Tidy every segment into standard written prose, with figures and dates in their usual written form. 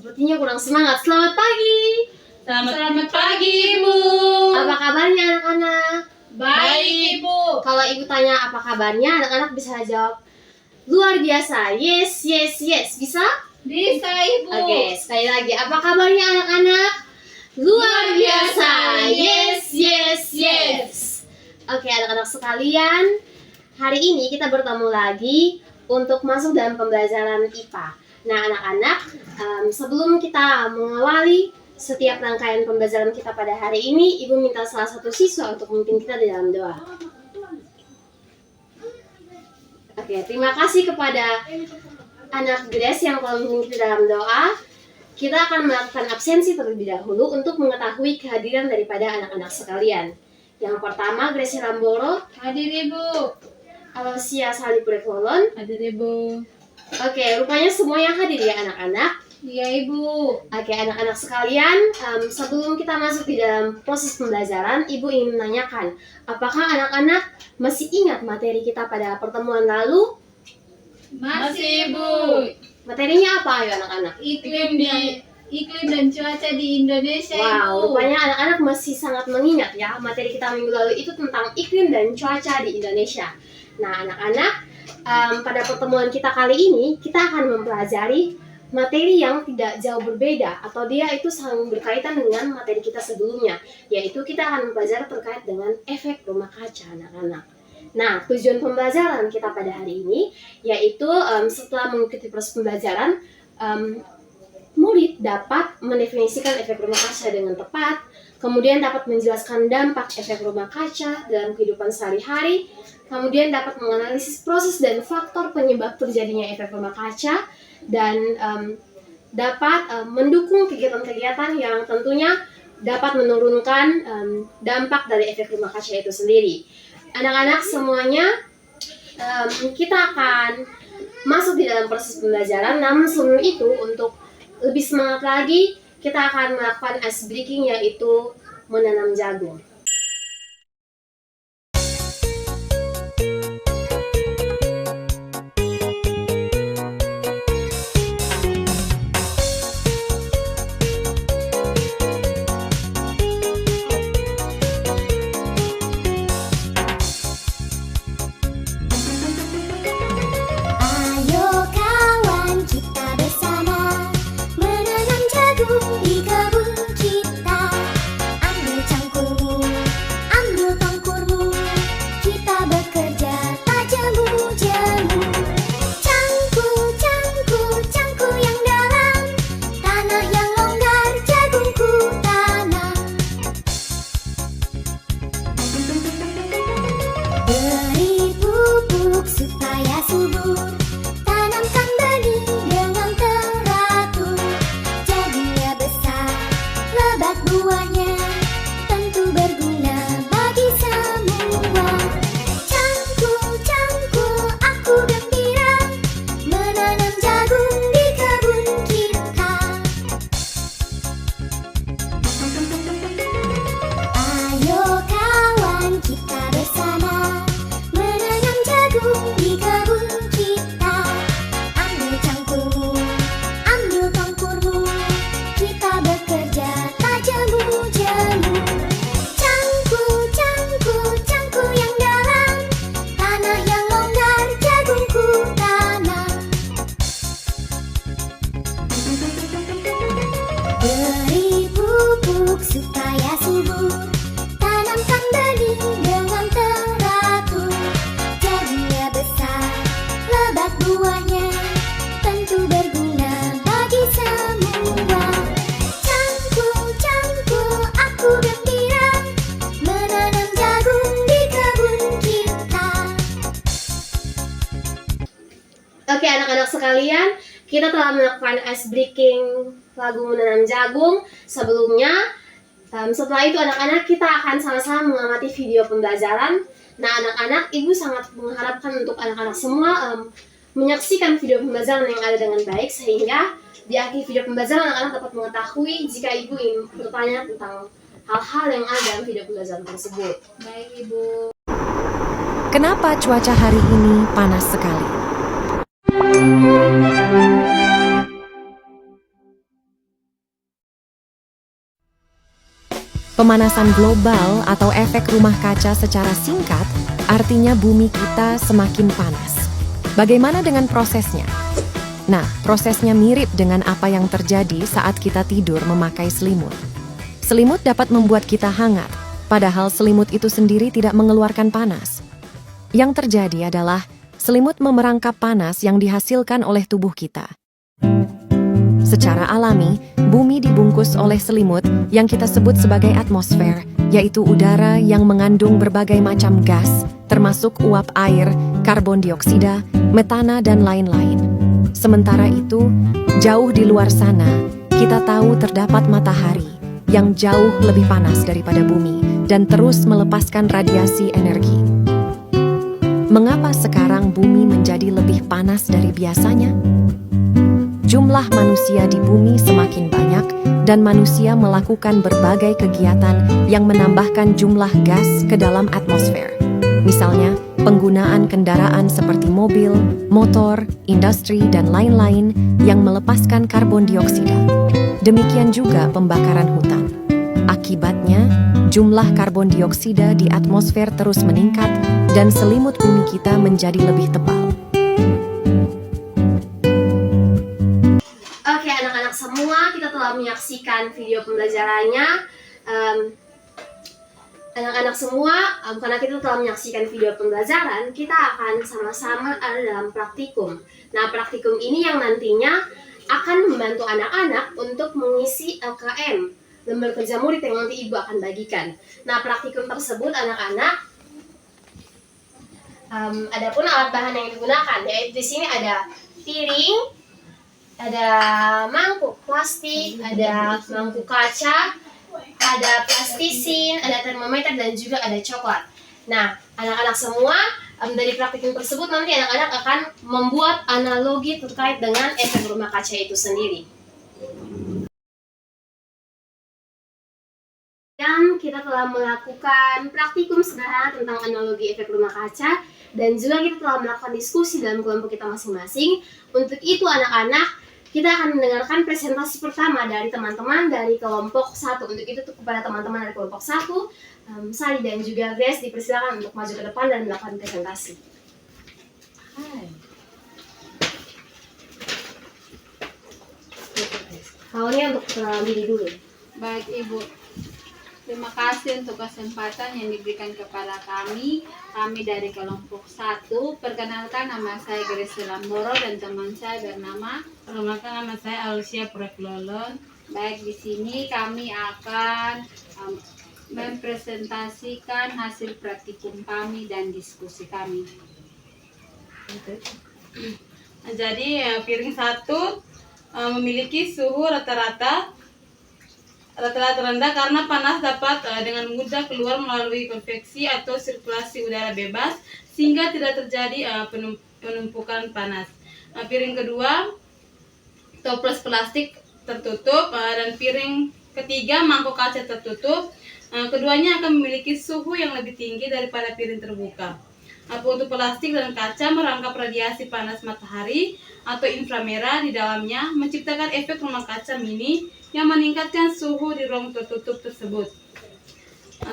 Sepertinya kurang semangat. Selamat pagi. Selamat pagi, Ibu. Apa kabarnya anak-anak? Baik, Ibu. Kalau Ibu tanya apa kabarnya, anak-anak bisa jawab luar biasa. Yes, yes, yes. Bisa? Bisa, Ibu. Oke, sekali lagi. Apa kabarnya anak-anak? Luar biasa. Yes, yes, yes. Oke, anak-anak sekalian. Hari ini kita bertemu lagi untuk masuk dalam pembelajaran IPA. Nah, anak-anak, sebelum kita mengawali setiap rangkaian pembelajaran kita pada hari ini, Ibu minta salah satu siswa untuk memimpin kita di dalam doa. Oke, terima kasih kepada anak Grace yang telah memimpin kita dalam doa. Kita akan melakukan absensi terlebih dahulu untuk mengetahui kehadiran daripada anak-anak sekalian. Yang pertama, Grace Ramboro. Hadir, Ibu. Alosia Salipurekolon. Hadir, Ibu. Oke, rupanya semua yang hadir ya anak-anak. Iya, Ibu. Oke, anak-anak sekalian, sebelum kita masuk di dalam proses pembelajaran, Ibu ingin menanyakan, apakah anak-anak masih ingat materi kita pada pertemuan lalu? Masih, Ibu. Materinya apa ayo anak-anak? Iklim dan cuaca di Indonesia, Wow, Ibu. rupanya anak-anak masih sangat mengingat ya, materi kita minggu lalu itu tentang iklim dan cuaca di Indonesia. Nah, anak-anak, pada pertemuan kita kali ini, kita akan mempelajari materi yang tidak jauh berbeda atau dia itu saling berkaitan dengan materi kita sebelumnya, yaitu kita akan mempelajari terkait dengan efek rumah kaca anak-anak. Nah, tujuan pembelajaran kita pada hari ini yaitu setelah mengikuti proses pembelajaran, murid dapat mendefinisikan efek rumah kaca dengan tepat, kemudian dapat menjelaskan dampak efek rumah kaca dalam kehidupan sehari-hari, kemudian dapat menganalisis proses dan faktor penyebab terjadinya efek rumah kaca, dan dapat mendukung kegiatan-kegiatan yang tentunya dapat menurunkan dampak dari efek rumah kaca itu sendiri. Anak-anak semuanya, kita akan masuk di dalam proses pembelajaran, namun sebelum itu untuk lebih semangat lagi, kita akan melakukan ice breaking, yaitu menanam jagung. Beri pupuk supaya subur, tanamkan benih dengan teratur. Jadinya besar, lebat buahnya, tentu berguna bagi semua. Cangkul-cangkul aku gembira, menanam jagung di kebun kita. Ayo kawan, kita bersama menanam jagung di kebun kita. Ambil cangkulmu, ambil tongkurmu, kita bekerja tak jemu-jemu. Cangkul-cangkul, cangkul yang dalam, tanah yang longgar, jagungku tanam. Beri pupuk supaya subur, tanamkan benih dengan teratur. Jadinya besar, lebat buahnya, tentu berguna bagi semua. Cangkul-cangkul aku gembira, menanam jagung di kebun kita. Oke anak-anak sekalian, kita telah melakukan ice breaking lagu menanam jagung. Sebelumnya, setelah itu anak-anak kita akan sama-sama mengamati video pembelajaran. Nah anak-anak, Ibu sangat mengharapkan untuk anak-anak semua menyaksikan video pembelajaran yang ada dengan baik, sehingga di akhir video pembelajaran anak-anak dapat mengetahui jika Ibu ingin bertanya tentang hal-hal yang ada dalam video pembelajaran tersebut. Baik, Ibu. Kenapa cuaca hari ini panas sekali? Pemanasan global atau efek rumah kaca secara singkat artinya bumi kita semakin panas. Bagaimana dengan prosesnya? Nah, prosesnya mirip dengan apa yang terjadi saat kita tidur memakai selimut. Selimut dapat membuat kita hangat, padahal selimut itu sendiri tidak mengeluarkan panas. Yang terjadi adalah selimut memerangkap panas yang dihasilkan oleh tubuh kita. Secara alami, bumi dibungkus oleh selimut yang kita sebut sebagai atmosfer, yaitu udara yang mengandung berbagai macam gas, termasuk uap air, karbon dioksida, metana, dan lain-lain. Sementara itu, jauh di luar sana, kita tahu terdapat matahari yang jauh lebih panas daripada bumi dan terus melepaskan radiasi energi. Mengapa sekarang bumi menjadi lebih panas dari biasanya? Jumlah manusia di bumi semakin banyak dan manusia melakukan berbagai kegiatan yang menambahkan jumlah gas ke dalam atmosfer. Misalnya, penggunaan kendaraan seperti mobil, motor, industri, dan lain-lain yang melepaskan karbon dioksida. Demikian juga pembakaran hutan. Akibatnya, jumlah karbon dioksida di atmosfer terus meningkat dan selimut bumi kita menjadi lebih tebal. Oke, anak-anak semua, kita telah menyaksikan video pembelajarannya. Anak-anak semua, karena kita telah menyaksikan video pembelajaran, kita akan sama-sama ada dalam praktikum. Nah, praktikum ini yang nantinya akan membantu anak-anak untuk mengisi LKM, lembar kerja murid yang nanti Ibu akan bagikan. Nah, praktikum tersebut anak-anak, adapun alat bahan yang digunakan, yaitu di sini ada piring, ada mangkuk plastik, ada mangkuk kaca, ada plastisin, ada termometer, dan juga ada coklat. Nah, anak-anak semua, dari praktikum tersebut nanti anak-anak akan membuat analogi terkait dengan efek rumah kaca itu sendiri. Dan kita telah melakukan praktikum sederhana tentang analogi efek rumah kaca, dan juga kita telah melakukan diskusi dalam kelompok kita masing-masing. Untuk itu anak-anak, kita akan mendengarkan presentasi pertama dari teman-teman dari kelompok 1. Untuk itu kepada teman-teman dari kelompok 1, Sari dan juga Grace dipersilakan untuk maju ke depan dan melakukan presentasi. Hai. Awalnya untuk perkenalan diri dulu. Baik Ibu, terima kasih untuk kesempatan yang diberikan kepada kami. Kami dari kelompok 1. Perkenalkan, nama saya Grace Lamboro dan teman saya bernama. Perkenalkan, nama saya Alicia Praklolon. Baik, di sini kami akan mempresentasikan hasil praktikum kami dan diskusi kami. Jadi piring 1 memiliki suhu rata-rata rendah karena panas dapat dengan mudah keluar melalui konveksi atau sirkulasi udara bebas sehingga tidak terjadi penumpukan panas. Piring kedua, toples plastik tertutup, dan piring ketiga, mangkok kaca tertutup. Keduanya akan memiliki suhu yang lebih tinggi daripada piring terbuka. Untuk plastik dan kaca merangkap radiasi panas matahari atau inframerah di dalamnya, menciptakan efek rumah kaca mini yang meningkatkan suhu di ruang tertutup tersebut.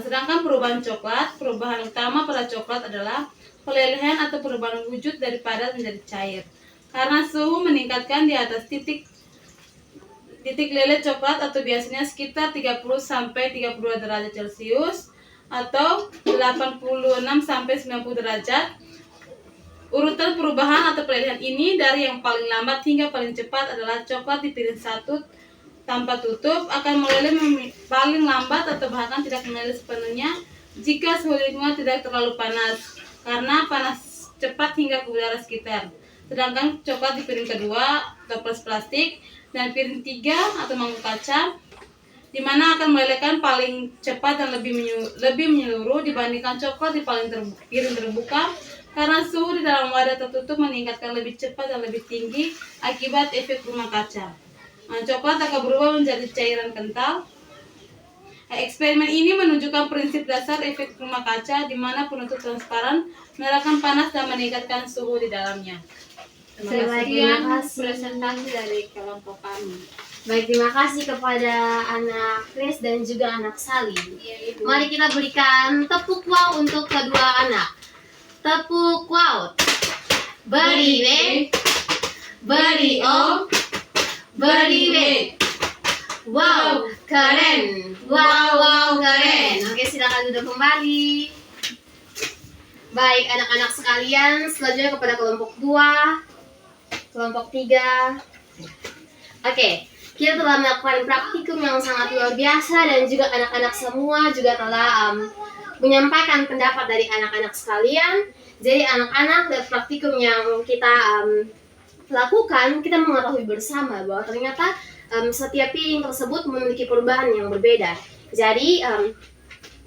Sedangkan perubahan utama pada coklat adalah pelelehan atau perubahan wujud dari padat menjadi cair. Karena suhu meningkatkan di atas titik lele coklat atau biasanya sekitar 30-32 derajat Celcius atau 86-90 derajat. Urutan perubahan atau pelelehan ini dari yang paling lambat hingga paling cepat adalah coklat di piring 1 tanpa tutup akan meleleh paling lambat atau bahkan tidak meleleh sepenuhnya jika suhu lingkungan tidak terlalu panas, karena panas cepat hingga ke udara sekitar. Sedangkan coklat di piring kedua, toples plastik, dan piring 3 atau mangkuk kaca, di mana akan melelehkan paling cepat dan lebih menyeluruh dibandingkan coklat di piring terbuka, karena suhu di dalam wadah tertutup meningkatkan lebih cepat dan lebih tinggi akibat efek rumah kaca. Coklat akan berubah menjadi cairan kental. Eksperimen ini menunjukkan prinsip dasar efek rumah kaca, di mana penutup transparan menyalakan panas dan meningkatkan suhu di dalamnya. Baik, Sekian terima kasih. presentasi dari kelompok kami. Baik, terima kasih kepada anak Chris dan juga anak Sally. Iya, Ibu. Mari kita berikan tepuk wow untuk kedua anak. Tepuk wow. Beri we, beri o, beri we. Wow, keren. Wow, keren. Oke, silakan duduk kembali. Baik, anak-anak sekalian, selanjutnya kepada kelompok 2, kelompok 3. Oke, kita telah melakukan praktikum yang sangat luar biasa dan juga anak-anak semua juga telah menyampaikan pendapat dari anak-anak sekalian. Jadi anak-anak dari praktikum yang kita lakukan, kita mengetahui bersama bahwa ternyata setiap piring tersebut memiliki perubahan yang berbeda. Jadi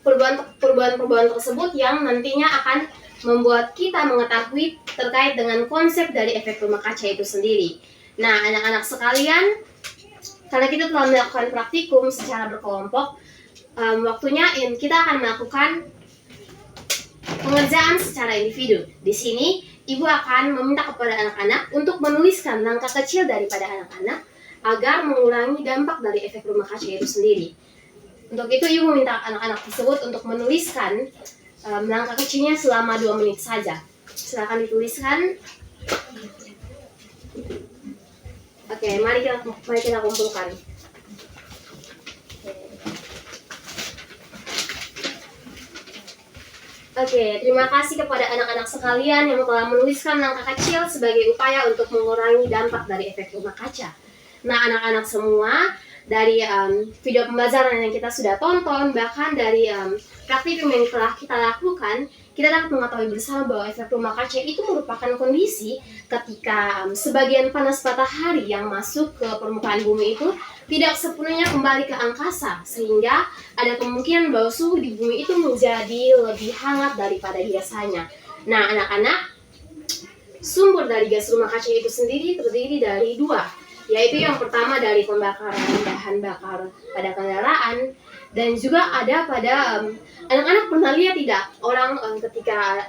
perubahan tersebut yang nantinya akan membuat kita mengetahui terkait dengan konsep dari efek rumah kaca itu sendiri. Nah, anak-anak sekalian, karena kita telah melakukan praktikum secara berkelompok, waktunya kita akan melakukan pengerjaan secara individu. Di sini, Ibu akan meminta kepada anak-anak untuk menuliskan langkah kecil daripada anak-anak agar mengurangi dampak dari efek rumah kaca itu sendiri. Untuk itu, Ibu meminta anak-anak tersebut untuk menuliskan langkah kecilnya selama 2 menit saja. Silakan dituliskan. Oke, mari kita kumpulkan. Oke, terima kasih kepada anak-anak sekalian yang telah menuliskan langkah kecil sebagai upaya untuk mengurangi dampak dari efek rumah kaca. Nah, anak-anak semua, dari video pembelajaran yang kita sudah tonton, bahkan dari praktikum yang telah kita lakukan, kita dapat mengetahui bersama bahwa efek rumah kaca itu merupakan kondisi ketika sebagian panas matahari yang masuk ke permukaan bumi itu tidak sepenuhnya kembali ke angkasa, sehingga ada kemungkinan bahwa suhu di bumi itu menjadi lebih hangat daripada biasanya. Nah, anak-anak, sumber dari gas rumah kaca itu sendiri terdiri dari 2, yaitu yang pertama dari pembakaran bahan bakar pada kendaraan, dan juga ada pada anak-anak pernah lihat tidak orang ketika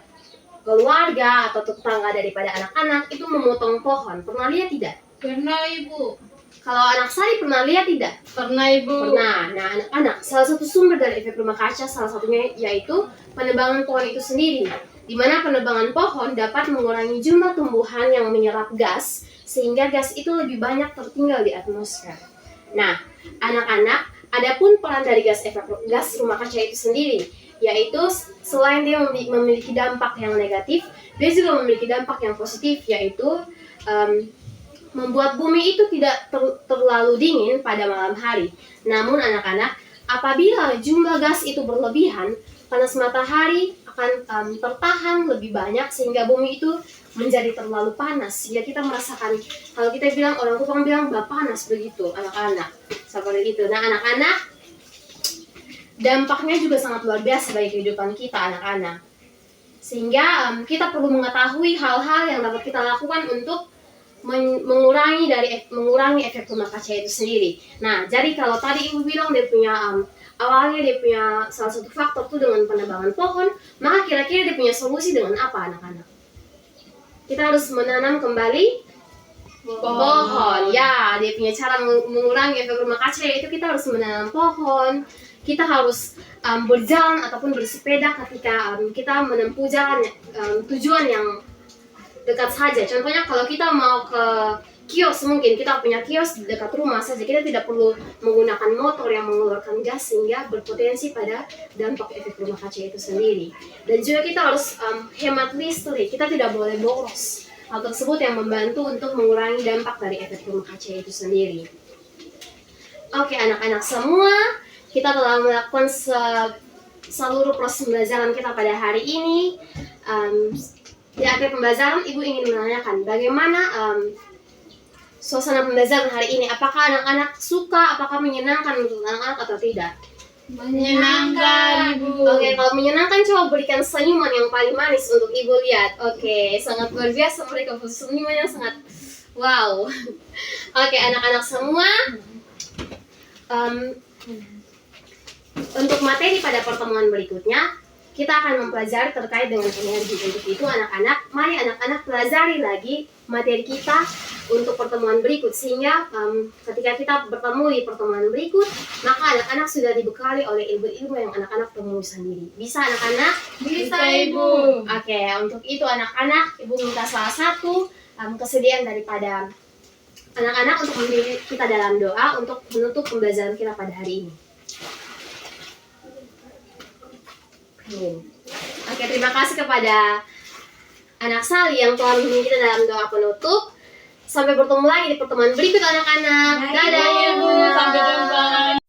keluarga atau tetangga daripada anak-anak itu memotong pohon, pernah lihat tidak? Pernah, Ibu. Kalau anak Sari pernah lihat tidak? Pernah, Ibu. Pernah. Nah, anak-anak, salah satu sumber dari efek rumah kaca salah satunya yaitu penebangan pohon itu sendiri, di mana penebangan pohon dapat mengurangi jumlah tumbuhan yang menyerap gas sehingga gas itu lebih banyak tertinggal di atmosfer. Nah, anak-anak, adapun peran dari gas rumah kaca itu sendiri, yaitu selain dia memiliki dampak yang negatif, dia juga memiliki dampak yang positif, yaitu membuat bumi itu tidak terlalu dingin pada malam hari. Namun anak-anak, apabila jumlah gas itu berlebihan, panas matahari akan tertahan lebih banyak sehingga bumi itu menjadi terlalu panas, sehingga kita merasakan, kalau kita bilang, orang Kupang bilang panas begitu, anak-anak seperti itu. Nah, anak-anak, dampaknya juga sangat luar biasa bagi kehidupan kita, anak-anak, sehingga kita perlu mengetahui hal-hal yang dapat kita lakukan untuk mengurangi efek rumah kaca itu sendiri. Nah, jadi kalau tadi Ibu bilang dia punya awalnya dia punya salah satu faktor itu dengan penebangan pohon, maka kira-kira dia punya solusi dengan apa, anak-anak? Kita harus menanam kembali pohon. Ya, dia punya cara mengurangi efek rumah kaca, yaitu kita harus menanam pohon. Kita harus berjalan ataupun bersepeda ketika kita menempuh jalan tujuan yang dekat saja. Contohnya kalau kita mau ke kios, mungkin kita punya kios di dekat rumah saja, kita tidak perlu menggunakan motor yang mengeluarkan gas sehingga berpotensi pada dampak efek rumah kaca itu sendiri. Dan juga kita harus hemat listrik, kita tidak boleh boros. Hal tersebut yang membantu untuk mengurangi dampak dari efek rumah kaca itu sendiri. Oke, anak-anak semua, kita telah melakukan seluruh proses pembelajaran kita pada hari ini. Di akhir pembelajaran, Ibu ingin menanyakan bagaimana suasana pembelajaran hari ini. Apakah anak-anak suka, apakah menyenangkan untuk anak-anak atau tidak? Menyenangkan, Ibu. Oke, kalau menyenangkan coba berikan senyuman yang paling manis untuk Ibu lihat. Oke, sangat luar biasa mereka, senyumannya sangat wow. Oke, anak-anak semua, untuk materi pada pertemuan berikutnya, kita akan mempelajari terkait dengan energi. Untuk itu anak-anak, mari anak-anak pelajari lagi materi kita untuk pertemuan berikut, sehingga ketika kita bertemu di pertemuan berikut, maka anak-anak sudah dibekali oleh ilmu-ilmu yang anak-anak temui sendiri. Bisa anak-anak? Bisa, Ibu. Oke, untuk itu anak-anak, Ibu minta salah satu kesediaan daripada anak-anak untuk memimpin kita dalam doa untuk menutup pembelajaran kita pada hari ini. Oke, terima kasih kepada anak Sali yang telah memimpin kita dalam doa penutup. Sampai bertemu lagi di pertemuan berikut anak-anak. Dadah. Ibu, sampai jumpa.